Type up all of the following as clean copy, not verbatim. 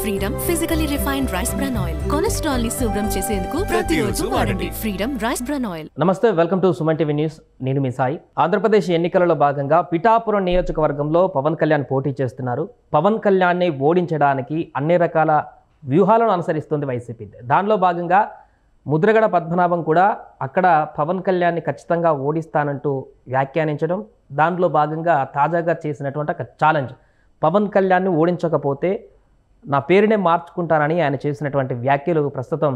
Freedom physically refined rice bran oil cholesterol ని శుభ్రం చేసేందుకు ప్రతిరోజు వాడండి ఫ్రీడమ్ రైస్ బ్రాన్ ఆయిల్. నమస్తే, welcome to Suman TV news. నేను మీ సాయి. ఆంధ్రప్రదేశ్ ఎన్నికలలో భాగంగా పిఠాపురం నియోజకవర్గంలో పవన్ కళ్యాణ్ పోటీ చేస్తున్నారు. పవన్ కళ్యాణ్ని ఓడించడానికి అన్ని రకాల వ్యూహాలను అనుసరిస్తుంది వైసీపీ. దానిలో భాగంగా ముద్రగడ పద్మనాభం కూడా అక్కడ పవన్ కళ్యాణ్ని ఖచ్చితంగా ఓడిస్తానంటూ వ్యాఖ్యానించడం, దానిలో భాగంగా తాజాగా చేసినటువంటి ఒక ఛాలెంజ్, పవన్ కళ్యాణ్ని ఓడించకపోతే నా పేరునే మార్చుకుంటానని ఆయన చేసినటువంటి వ్యాఖ్యలు ప్రస్తుతం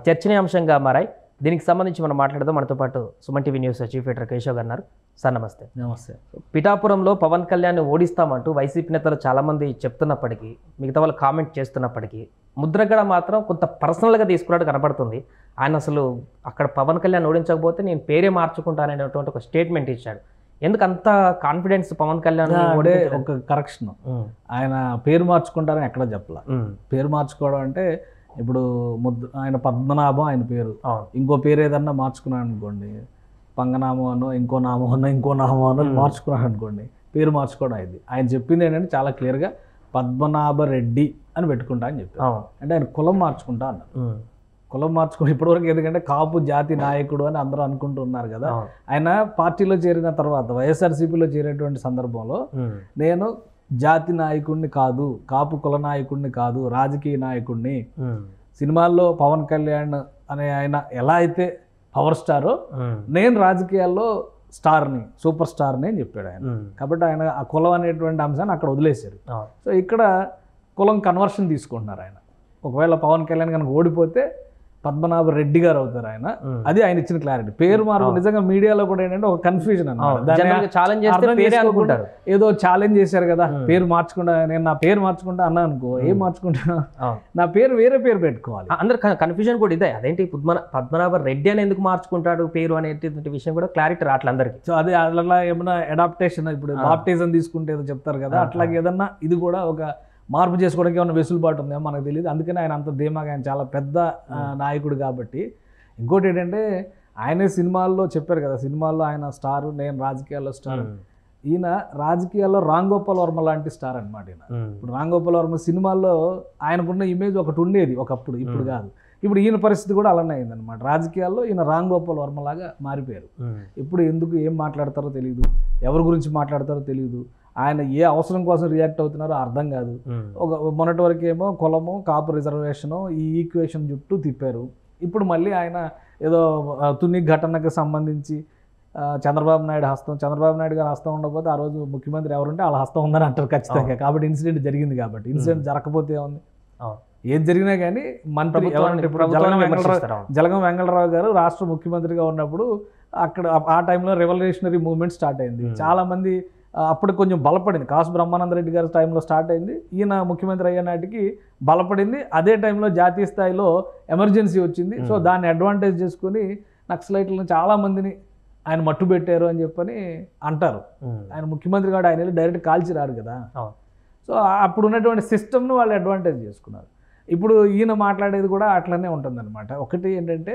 చర్చనీయాంశంగా మారాయి. దీనికి సంబంధించి మనం మాట్లాడదాం. మనతో పాటు Suman TV news chief editor Keshav గారు ఉన్నారు. సార్ నమస్తే. నమస్తే. పిఠాపురంలో పవన్ కళ్యాణ్ని ఓడిస్తామంటూ వైసీపీ నేతలు చాలామంది చెప్తున్నప్పటికీ, మిగతా వాళ్ళు కామెంట్ చేస్తున్నప్పటికీ, ముద్రగడ మాత్రం కొంత పర్సనల్గా తీసుకున్నట్టు కనపడుతుంది. ఆయన అసలు అక్కడ పవన్ కళ్యాణ్ ఓడించకపోతే నేను పేరే మార్చుకుంటాననేటువంటి ఒక స్టేట్మెంట్ ఇచ్చాడు. ఎందుకు అంత కాన్ఫిడెన్స్ పవన్ కళ్యాణ్? ఒక కరెక్షన్, ఆయన పేరు మార్చుకుంటారని ఎక్కడ చెప్పాల. పేరు మార్చుకోవడం అంటే ఇప్పుడు ఆయన పద్మనాభం ఆయన పేరు, ఇంకో పేరు ఏదన్నా మార్చుకున్నాడు అనుకోండి, పంగనామం అనో ఇంకో నామం అనో ఇంకో నామం అనో మార్చుకున్నాడు అనుకోండి, పేరు మార్చుకోవడం అయింది. ఆయన చెప్పింది ఏంటంటే చాలా క్లియర్గా పద్మనాభ రెడ్డి అని పెట్టుకుంటా అని చెప్పారు. అంటే ఆయన కులం మార్చుకుంటా అన్నారు. కులం మార్చుకుని ఇప్పటివరకు ఎందుకంటే కాపు జాతి నాయకుడు అని అందరూ అనుకుంటూ ఉన్నారు కదా. ఆయన పార్టీలో చేరిన తర్వాత వైఎస్ఆర్సీపీలో చేరేటువంటి సందర్భంలో నేను జాతి నాయకుడిని కాదు, కాపు కుల నాయకుడిని కాదు, రాజకీయ నాయకుడిని, సినిమాల్లో పవన్ కళ్యాణ్ అనే ఆయన ఎలా అయితే పవర్ స్టారో నేను రాజకీయాల్లో స్టార్ని, సూపర్ స్టార్ని అని చెప్పాడు ఆయన. కాబట్టి ఆయన ఆ కులం అనేటువంటి అంశాన్ని అక్కడ వదిలేశారు. సో ఇక్కడ కులం కన్వర్షన్ తీసుకుంటున్నారు ఆయన. ఒకవేళ పవన్ కళ్యాణ్ కనుక ఓడిపోతే పద్మనాభ రెడ్డి గారు అవుతారు ఆయన. అది ఆయన ఇచ్చిన క్లారిటీ. పేరు మార్పు నిజంగా మీడియాలో కూడా ఏంటంటే ఒక కన్ఫ్యూజన్ అన్నమాట. ఏదో ఛాలెంజ్ చేశారు కదా, పేరు మార్చుకుంటా, నేను నా పేరు మార్చుకుంటా అన్నా అనుకో, ఏం మార్చుకుంటా, నా పేరు వేరే పేరు పెట్టుకోవాలి. అందరు కన్ఫ్యూజన్ కూడా ఇదే, అదేంటి పద్మనాభ రెడ్డి అని ఎందుకు మార్చుకుంటాడు పేరు అనేటువంటి విషయం కూడా క్లారిటీ రావట్లేదు అందరికి. సో అది అట్లా ఏమన్నా అడాప్టేషన్, ఇప్పుడు బాప్టిజం తీసుకుంటే ఏదో చెప్తారు కదా, అట్లాగే ఏదన్నా ఇది కూడా ఒక మార్పు చేసుకోవడానికి ఏమైనా వెసులుబాటు ఉందేమో మనకు తెలియదు. అందుకని ఆయన అంత ధీమాగా, ఆయన చాలా పెద్ద నాయకుడు కాబట్టి. ఇంకోటి ఏంటంటే ఆయనే సినిమాల్లో చెప్పారు కదా, సినిమాల్లో ఆయన స్టారు, నేను రాజకీయాల్లో స్టార్. ఈయన రాజకీయాల్లో రామ్ గోపాల్ వర్మ లాంటి స్టార్ అనమాట ఈయన. ఇప్పుడు రామ్ గోపాల్ వర్మ సినిమాల్లో ఆయనకున్న ఇమేజ్ ఒకటి ఉండేది ఒకప్పుడు, ఇప్పుడు కాదు. ఇప్పుడు ఈయన పరిస్థితి కూడా అలానే అయిందనమాట. రాజకీయాల్లో ఈయన రామ్ గోపాల్ వర్మ లాగా మారిపోయారు. ఇప్పుడు ఎందుకు ఏం మాట్లాడతారో తెలియదు, ఎవరి గురించి మాట్లాడతారో తెలియదు, ఆయన ఏ అవసరం కోసం రియాక్ట్ అవుతున్నారో అర్థం కాదు. ఒక మొన్నటి వరకు ఏమో కులము, కాపు రిజర్వేషను, ఈ ఈక్వేషన్ చుట్టూ తిప్పారు. ఇప్పుడు మళ్ళీ ఆయన ఏదో తుని ఘటనకు సంబంధించి చంద్రబాబు నాయుడు గారు హస్తం ఉండకపోతే ఆ రోజు ముఖ్యమంత్రి ఎవరుంటే వాళ్ళ హస్తం ఉందని అంటారు ఖచ్చితంగా. కాబట్టి ఇన్సిడెంట్ జరిగింది కాబట్టి, ఇన్సిడెంట్ జరగకపోతే ఏముంది, ఏది జరిగినా కానీ మంత్రి జలగం వెంకటరావు గారు రాష్ట్ర ముఖ్యమంత్రిగా ఉన్నప్పుడు అక్కడ ఆ టైంలో రెవల్యూషనరీ మూవ్మెంట్ స్టార్ట్ అయింది. చాలామంది అప్పుడు కొంచెం బలపడింది. కాసు బ్రహ్మానందరెడ్డి గారి టైంలో స్టార్ట్ అయింది, ఈయన ముఖ్యమంత్రి అయ్యే నాటికి బలపడింది. అదే టైంలో జాతీయ స్థాయిలో ఎమర్జెన్సీ వచ్చింది. సో దాన్ని అడ్వాంటేజ్ చేసుకుని నక్సలైట్లను చాలామందిని ఆయన మట్టు పెట్టారు అని చెప్పని అంటారు. ఆయన ముఖ్యమంత్రి కాబట్టి ఆయన డైరెక్ట్ కాల్చి రారు కదా. సో అప్పుడు ఉన్నటువంటి సిస్టమ్ను వాళ్ళు అడ్వాంటేజ్ చేసుకున్నారు. ఇప్పుడు ఈయన మాట్లాడేది కూడా అట్లనే ఉంటుందన్నమాట. ఒకటి ఏంటంటే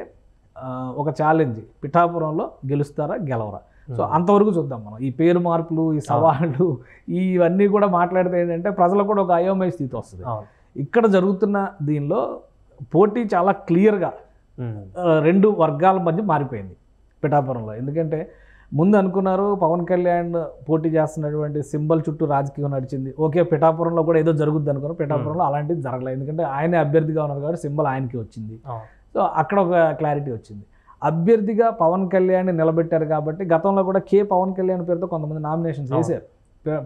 ఒక ఛాలెంజ్, పిఠాపురంలో గెలుస్తారా గెలవరా. సో అంతవరకు చూద్దాం మనం. ఈ పేరు మార్పులు, ఈ సవాళ్ళు, ఇవన్నీ కూడా మాట్లాడితే ఏంటంటే ప్రజలకు కూడా ఒక అయోమయ స్థితి వస్తుంది. ఇక్కడ జరుగుతున్న దీనిలో పోటీ చాలా క్లియర్గా రెండు వర్గాల మధ్య మారిపోయింది పిఠాపురంలో. ఎందుకంటే ముందు అనుకున్నారు పవన్ కళ్యాణ్ పోటీ చేస్తున్నటువంటి సింబల్ చుట్టూ రాజకీయం నడిచింది. ఓకే, పిఠాపురంలో కూడా ఏదో జరుగుద్ది అనుకున్నారు. పిఠాపురంలో అలాంటిది జరగలేదు. ఎందుకంటే ఆయనే అభ్యర్థిగా ఉన్నారు కాబట్టి సింబల్ ఆయనకి వచ్చింది. సో అక్కడ ఒక క్లారిటీ వచ్చింది. అభ్యర్థిగా పవన్ కళ్యాణ్ నిలబెట్టారు కాబట్టి గతంలో కూడా పవన్ కళ్యాణ్ పేరుతో కొంతమంది నామినేషన్స్ వేశారు.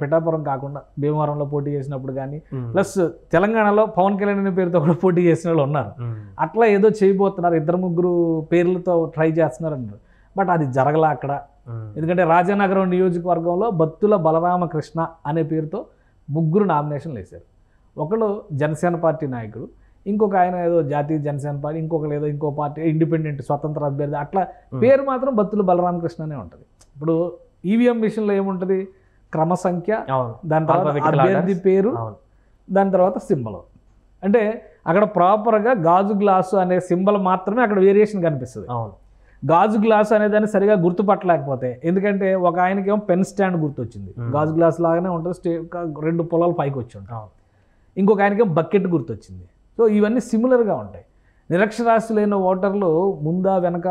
పిఠాపురం కాకుండా భీమవరంలో పోటీ చేసినప్పుడు కానీ, ప్లస్ తెలంగాణలో పవన్ కళ్యాణ్ అనే పేరుతో కూడా పోటీ చేసిన వాళ్ళు ఉన్నారు. అట్లా ఏదో చేయబోతున్నారు, 2-3 పేర్లతో ట్రై చేస్తున్నారు అన్నారు. బట్ అది జరగలా అక్కడ. ఎందుకంటే రాజానగరం నియోజకవర్గంలో బత్తుల బలరామకృష్ణ అనే పేరుతో 3 నామినేషన్లు వేశారు. ఒకళ్ళు జనసేన పార్టీ నాయకుడు, ఇంకొక ఆయన ఏదో జాతీయ జనసేన పార్టీ, ఇంకొకరు ఏదో ఇంకో పార్టీ ఇండిపెండెంట్ స్వతంత్ర అభ్యర్థి. అట్లా పేరు మాత్రం బత్తుల బలరామకృష్ణనే ఉంటుంది. ఇప్పుడు ఈవీఎం మిషన్లో ఏముంటుంది, క్రమ సంఖ్య, దాని తర్వాత అభ్యర్థి పేరు, దాని తర్వాత సింబల్. అంటే అక్కడ ప్రాపర్గా గాజు గ్లాసు అనే సింబల్ మాత్రమే అక్కడ వేరియేషన్ కనిపిస్తుంది. గాజు గ్లాస్ అనేదాన్ని సరిగా గుర్తుపట్టలేకపోతే, ఎందుకంటే ఒక ఆయనకేమో పెన్ స్టాండ్ గుర్తొచ్చింది, గాజు గ్లాస్ లాగానే ఉంటుంది, 2 పొలాలు పైకి వచ్చి ఉంటాం. ఇంకొక ఆయనకేమో బకెట్ గుర్తొచ్చింది. సో ఇవన్నీ సిమిలర్గా ఉంటాయి. నిరక్షరాస్యులైన ఓటర్లు ముందా వెనక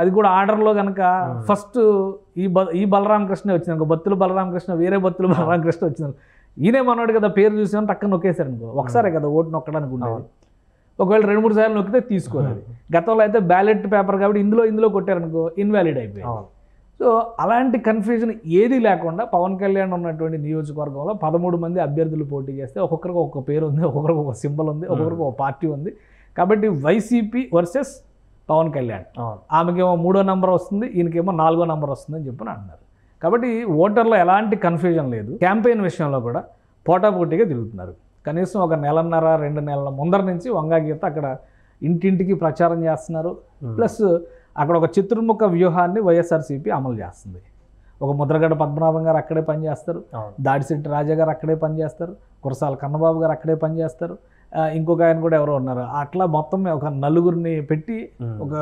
అది కూడా ఆర్డర్లో కనుక ఫస్ట్ ఈ బలరామకృష్ణ వచ్చింది అనుకో, బత్తుల బలరామకృష్ణ, వేరే బత్తుల బలరామకృష్ణ వచ్చింది, ఈయనే మనోడు కదా పేరు చూసాను టక్కన నొక్కేశారు అనుకో, ఒకసారే కదా ఓటు నొక్కడానికి ఉండేది. ఒకవేళ 2-3 సార్లు నొక్కితే తీసుకోలేదు. గతంలో అయితే బ్యాలెట్ పేపర్ కాబట్టి ఇందులో కొట్టారనుకో ఇన్వాలిడ్ అయిపోయింది. సో అలాంటి కన్ఫ్యూజన్ ఏది లేకుండా పవన్ కళ్యాణ్ ఉన్నటువంటి నియోజకవర్గంలో 13 మంది అభ్యర్థులు పోటీ చేస్తే ఒక్కొక్కరికి ఒక్కొక్క పేరు ఉంది, ఒక్కొక్కరికి ఒక సింబల్ ఉంది, ఒక్కొక్కరికి ఒక పార్టీ ఉంది. కాబట్టి వైసీపీ వర్సెస్ పవన్ కళ్యాణ్, ఆమెకేమో 3వ నంబర్ వస్తుంది, ఈయనకేమో 4వ నంబర్ వస్తుంది అని చెప్పి అంటున్నారు. కాబట్టి ఓటర్లో ఎలాంటి కన్ఫ్యూజన్ లేదు. క్యాంపెయిన్ విషయంలో కూడా పోటాపోటీగా తిరుగుతున్నారు. కనీసం ఒక 1.5-2 నెలల ముందర నుంచి వంగాగీత అక్కడ ఇంటింటికి ప్రచారం చేస్తున్నారు. ప్లస్ అక్కడ ఒక చతుర్ముఖ వ్యూహాన్ని వైఎస్ఆర్సీపీ అమలు చేస్తుంది. ఒక ముద్రగడ పద్మనాభం గారు అక్కడే పనిచేస్తారు, దాడిశెట్టి రాజా గారు అక్కడే పనిచేస్తారు, కురసాల కన్నబాబు గారు అక్కడే పనిచేస్తారు, ఇంకొక ఆయన కూడా ఎవరో ఉన్నారు. అట్లా మొత్తం ఒక 4గురిని పెట్టి ఒక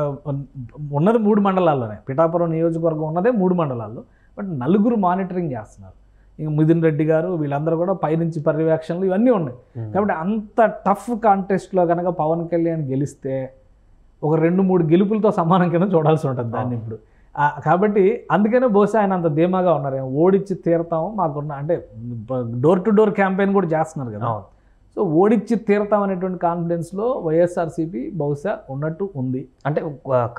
ఉన్నది 3 మండలాల్లోనే, పిఠాపురం నియోజకవర్గం ఉన్నదే 3 మండలాల్లో, బట్ 4గురు మానిటరింగ్ చేస్తున్నారు. ఇంక మిథున్ రెడ్డి గారు వీళ్ళందరూ కూడా పైనుంచి పర్యవేక్షణలు ఇవన్నీ ఉన్నాయి. కాబట్టి అంత టఫ్ కాంటెస్ట్లో కనుక పవన్ కళ్యాణ్ గెలిస్తే ఒక 2-3 గెలుపులతో సమానం కింద చూడాల్సి ఉంటుంది దాన్ని ఇప్పుడు. కాబట్టి అందుకనే బహుశా ఆయన అంత ధీమాగా ఉన్నారు, ఓడించి తీరతాము మాకున్న, అంటే డోర్ టు డోర్ క్యాంపెయిన్ కూడా చేస్తున్నారు కదా. సో ఓడించి తీరతాం అనేటువంటి కాన్ఫిడెన్స్లో వైఎస్ఆర్సీపీ బహుశా ఉన్నట్టు ఉంది. అంటే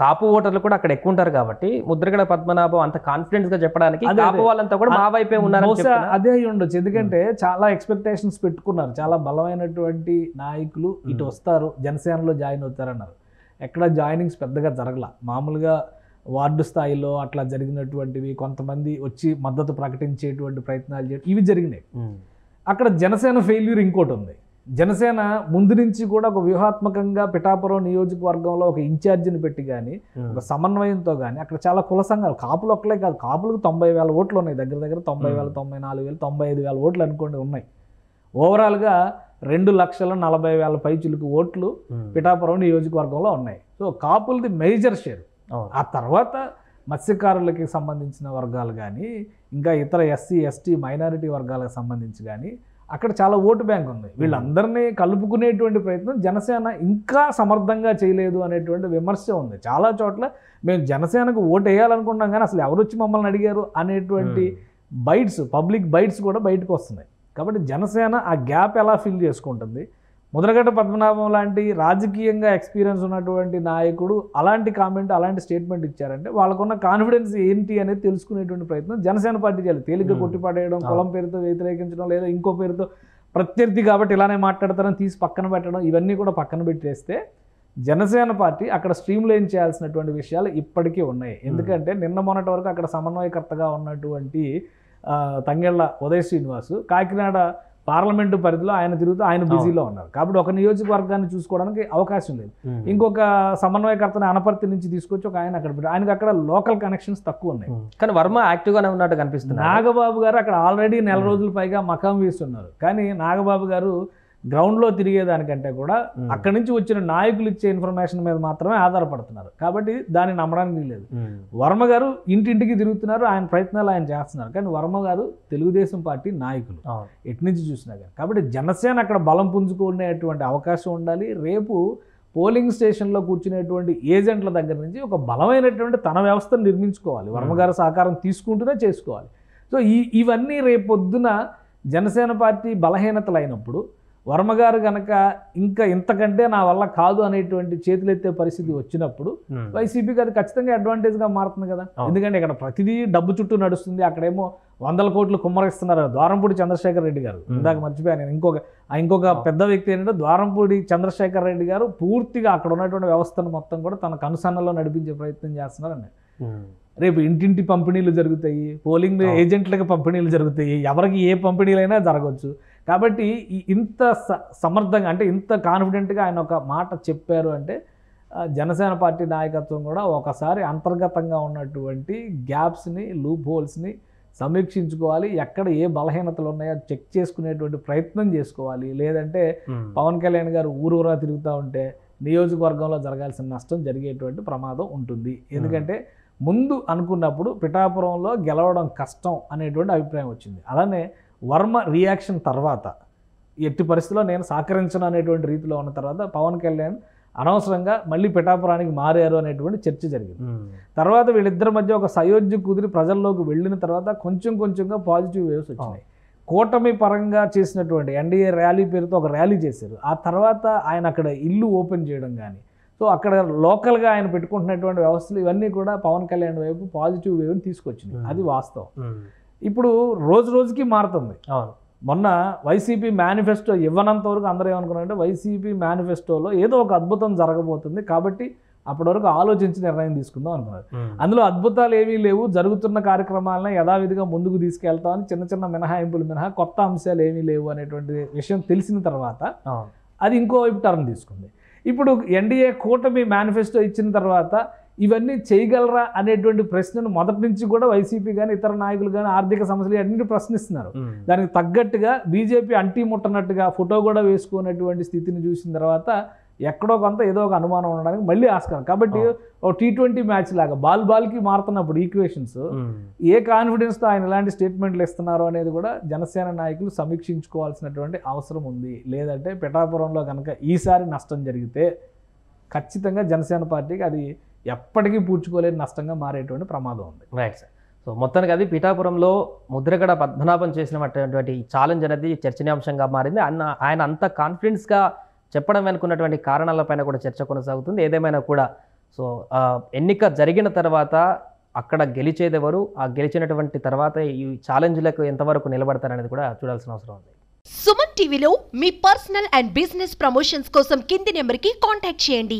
కాపు ఓటర్లు కూడా అక్కడ ఎక్కువ ఉంటారు కాబట్టి ముద్రగడ పద్మనాభం అంత కాన్ఫిడెన్స్ గా చెప్పడానికి కాపు వాళ్ళంతా కూడా మా వైపే ఉన్నారు. బహుశా అదే అయి ఉండొచ్చు, ఎందుకంటే చాలా ఎక్స్పెక్టేషన్స్ పెట్టుకున్నారు. చాలా బలమైనటువంటి నాయకులు ఇటు వస్తారు, జనసేనలో జాయిన్ అవుతారన్నారు. ఎక్కడ జాయినింగ్స్ పెద్దగా జరగల. మామూలుగా వార్డు స్థాయిలో అట్లా జరిగినటువంటివి, కొంతమంది వచ్చి మద్దతు ప్రకటించేటువంటి ప్రయత్నాలు చేయడం ఇవి జరిగినాయి. అక్కడ జనసేన ఫెయిల్యూర్ ఇంకోటి ఉంది. జనసేన ముందు నుంచి కూడా ఒక వ్యూహాత్మకంగా పిఠాపురం నియోజకవర్గంలో ఒక ఇన్ఛార్జిని పెట్టి కానీ, ఒక సమన్వయంతో కానీ, అక్కడ చాలా కుల సంఘాలు, కాపులు ఒక్కలే కాదు, కాపులకు 90,000 ఓట్లు ఉన్నాయి, దగ్గర 90,000, 94,000, 95,000 ఓట్లు అనుకోండి ఉన్నాయి. ఓవరాల్గా 2,40,000 పైచులకు ఓట్లు పిఠాపురం నియోజకవర్గంలో ఉన్నాయి. సో కాపులది మేజర్ షేర్. ఆ తర్వాత మత్స్యకారులకి సంబంధించిన వర్గాలు కానీ, ఇంకా ఇతర ఎస్సీ ఎస్టీ మైనారిటీ వర్గాలకు సంబంధించి కానీ అక్కడ చాలా ఓటు బ్యాంక్ ఉంది. వీళ్ళందరినీ కలుపుకునేటువంటి ప్రయత్నం జనసేన ఇంకా సమర్థంగా చేయలేదు అనేటువంటి విమర్శ ఉంది. చాలా చోట్ల మేము జనసేనకు ఓటు వేయాలనుకుంటున్నాం కానీ అసలు ఎవరు వచ్చి మమ్మల్ని అడిగారు అనేటువంటి బైట్స్, పబ్లిక్ బైట్స్ కూడా బయటకు వస్తున్నాయి. కాబట్టి జనసేన ఆ గ్యాప్ ఎలా ఫిల్ చేసుకుంటుంది? ముద్రగడ పద్మనాభం లాంటి రాజకీయంగా ఎక్స్పీరియన్స్ ఉన్నటువంటి నాయకుడు అలాంటి కామెంట్, అలాంటి స్టేట్మెంట్ ఇచ్చారంటే వాళ్ళకున్న కాన్ఫిడెన్స్ ఏంటి అనేది తెలుసుకునేటువంటి ప్రయత్నం జనసేన పార్టీ చేయాలి. తేలిగ్గా కొట్టిపడేయడం, కులం పేరుతో వ్యతిరేకించడం, లేదా ఇంకో పేరుతో ప్రత్యర్థి కాబట్టి ఇలానే మాట్లాడతారని తీసి పక్కన పెట్టడం, ఇవన్నీ కూడా పక్కన పెట్టేస్తే జనసేన పార్టీ అక్కడ స్ట్రీమ్ లైన్ చేయాల్సినటువంటి విషయాలు ఇప్పటికీ ఉన్నాయి. ఎందుకంటే నిన్న మొన్నటి వరకు అక్కడ సమన్వయకర్తగా ఉన్నటువంటి తంగెళ్ళ ఉదయ్ శ్రీనివాస్ కాకినాడ పార్లమెంటు పరిధిలో ఆయన తిరుగుతూ ఆయన బిజీలో ఉన్నారు. కాబట్టి ఒక నియోజకవర్గాన్ని చూసుకోవడానికి అవకాశం లేదు. ఇంకొక సమన్వయకర్తని అనపర్తి నుంచి తీసుకొచ్చి ఒక ఆయన అక్కడ పెట్టి, ఆయనకు అక్కడ లోకల్ కనెక్షన్స్ తక్కువ ఉన్నాయి. కానీ వర్మ యాక్టివ్గానే ఉన్నట్టు కనిపిస్తుంది. నాగబాబు గారు అక్కడ ఆల్రెడీ 4 రోజుల పైగా మకాం వేస్తున్నారు. కానీ నాగబాబు గారు గ్రౌండ్లో తిరిగేదానికంటే కూడా అక్కడి నుంచి వచ్చిన నాయకులు ఇచ్చే ఇన్ఫర్మేషన్ మీద మాత్రమే ఆధారపడుతున్నారు. కాబట్టి దాన్ని నమ్మడానికి లేదు. వర్మ గారు ఇంటింటికి తిరుగుతున్నారు, ఆయన ప్రయత్నాలు ఆయన చేస్తున్నారు. కానీ వర్మ గారు తెలుగుదేశం పార్టీ నాయకులు ఎటు నుంచి చూసినా కానీ. కాబట్టి జనసేన అక్కడ బలం పుంజుకునేటువంటి అవకాశం ఉండాలి. రేపు పోలింగ్ స్టేషన్లో కూర్చునేటువంటి ఏజెంట్ల దగ్గర నుంచి ఒక బలమైనటువంటి తన వ్యవస్థను నిర్మించుకోవాలి. వర్మ గారు సహకారం తీసుకుంటూనే చేసుకోవాలి. సో ఇవన్నీ రేపొద్దున జనసేన పార్టీ బలహీనతలు అయినప్పుడు వర్మగారు కనుక ఇంకా ఇంతకంటే నా వల్ల కాదు అనేటువంటి చేతులెత్తే పరిస్థితి వచ్చినప్పుడు వైసీపీకి అది ఖచ్చితంగా అడ్వాంటేజ్గా మారుతుంది కదా. ఎందుకంటే ఇక్కడ ప్రతిదీ డబ్బు చుట్టూ నడుస్తుంది. అక్కడేమో 100 కోట్లు కుమ్మరిస్తున్నారు. ద్వారంపూడి చంద్రశేఖర్ రెడ్డి గారు, ఇందాక మర్చిపోయాను నేను, ఇంకొక పెద్ద వ్యక్తి ఏంటంటే ద్వారంపూడి చంద్రశేఖర్ రెడ్డి గారు పూర్తిగా అక్కడ ఉన్నటువంటి వ్యవస్థను మొత్తం కూడా తన కనుసన్నలో నడిపించే ప్రయత్నం చేస్తున్నారండి. రేపు ఇంటింటి పంపిణీలు జరుగుతాయి, పోలింగ్ ఏజెంట్లకు పంపిణీలు జరుగుతాయి, ఎవరికి ఏ పంపిణీలైనా జరగవచ్చు. కాబట్టి ఇంత సమర్థంగా, అంటే ఇంత కాన్ఫిడెంట్గా ఆయన ఒక మాట చెప్పారు అంటే జనసేన పార్టీ నాయకత్వం కూడా ఒకసారి అంతర్గతంగా ఉన్నటువంటి గ్యాప్స్ని, లూప్ హోల్స్ని సమీక్షించుకోవాలి. ఎక్కడ ఏ బలహీనతలు ఉన్నాయో చెక్ చేసుకునేటువంటి ప్రయత్నం చేసుకోవాలి. లేదంటే పవన్ కళ్యాణ్ గారు ఊరూరా తిరుగుతూ ఉంటే నియోజకవర్గంలో జరగాల్సిన నష్టం జరిగేటువంటి ప్రమాదం ఉంటుంది. ఎందుకంటే ముందు అనుకున్నప్పుడు పిఠాపురంలో గెలవడం కష్టం అనేటువంటి అభిప్రాయం వచ్చింది. అలానే వర్మ రియాక్షన్ తర్వాత ఎట్టి పరిస్థితుల్లో నేను సహకరించను అనేటువంటి రీతిలో ఉన్న తర్వాత పవన్ కళ్యాణ్ అనవసరంగా మళ్ళీ పిఠాపురానికి మారారు అనేటువంటి చర్చ జరిగింది. తర్వాత వీళ్ళిద్దరి మధ్య ఒక సయోధ్య కుదిరి ప్రజల్లోకి వెళ్ళిన తర్వాత కొంచెంగా పాజిటివ్ వేవ్స్ వచ్చినాయి. కూటమి పరంగా చేసినటువంటి ఎన్డీఏ ర్యాలీ పేరుతో ఒక ర్యాలీ చేశారు. ఆ తర్వాత ఆయన అక్కడ ఇల్లు ఓపెన్ చేయడం కానీ, సో అక్కడ లోకల్గా ఆయన పెట్టుకుంటున్నటువంటి వ్యవస్థలు ఇవన్నీ కూడా పవన్ కళ్యాణ్ వైపు పాజిటివ్ వేవ్ని తీసుకొచ్చినాయి. అది వాస్తవం. ఇప్పుడు రోజుకి మారుతుంది. మొన్న వైసీపీ మేనిఫెస్టో ఇవ్వనంత వరకు అందరూ ఏమనుకున్నారంటే వైసీపీ మేనిఫెస్టోలో ఏదో ఒక అద్భుతం జరగబోతుంది కాబట్టి అప్పటి వరకు ఆలోచించి నిర్ణయం తీసుకుందాం అనుకున్నారు. అందులో అద్భుతాలు ఏమీ లేవు, జరుగుతున్న కార్యక్రమాలను యథావిధిగా ముందుకు తీసుకెళ్తామని చిన్న మినహాయింపులు మినహా కొత్త అంశాలు ఏమీ లేవు అనేటువంటి విషయం తెలిసిన తర్వాత అది ఇంకోవైపు టర్న్ తీసుకుంది. ఇప్పుడు ఎన్డీఏ కూటమి మేనిఫెస్టో ఇచ్చిన తర్వాత ఇవన్నీ చేయగలరా అనేటువంటి ప్రశ్నను మొదటి నుంచి కూడా వైసీపీ కానీ ఇతర నాయకులు కానీ ఆర్థిక సమస్యలు అన్నింటి ప్రశ్నిస్తున్నారు. దానికి తగ్గట్టుగా బీజేపీ అంటీ ముట్టనట్టుగా ఫోటో కూడా వేసుకున్నటువంటి స్థితిని చూసిన తర్వాత ఎక్కడో కొంత ఏదో ఒక అనుమానం ఉండడానికి మళ్ళీ ఆస్కారం. కాబట్టి ఒక T20 మ్యాచ్ లాగా బాల్కి మారుతున్నప్పుడు ఈక్వేషన్స్ ఏ కాన్ఫిడెన్స్తో ఆయన ఇలాంటి స్టేట్మెంట్లు ఇస్తున్నారు అనేది కూడా జనసేన నాయకులు సమీక్షించుకోవాల్సినటువంటి అవసరం ఉంది. లేదంటే పిఠాపురంలో కనుక ఈసారి నష్టం జరిగితే ఖచ్చితంగా జనసేన పార్టీకి అది ఎప్పటికీ పూడ్చుకోలేని నష్టంగా మారేటువంటి ప్రమాదం ఉంది. Right sir. సో మొత్తానికి అది పిఠాపురంలో ముద్రగడ పద్మనాభం చేసినటువంటి ఛాలెంజ్ అనేది చర్చనీయాంశంగా మారింది. ఆయన అంత కాన్ఫిడెన్స్గా చెప్పడం వెనుకున్నటువంటి కారణాలపైన కూడా చర్చ కొనసాగుతుంది. ఏదేమైనా కూడా సో ఎన్నిక జరిగిన తర్వాత అక్కడ గెలిచేదెవరు, ఆ గెలిచినటువంటి తర్వాత ఈ ఛాలెంజ్లకు ఎంతవరకు నిలబడతారనేది కూడా చూడాల్సిన అవసరం ఉంది. సుమన్ టీవీలో మీ పర్సనల్ అండ్ బిజినెస్ ప్రమోషన్స్ కోసం కింది నెంబర్కి కాంటాక్ట్ చేయండి.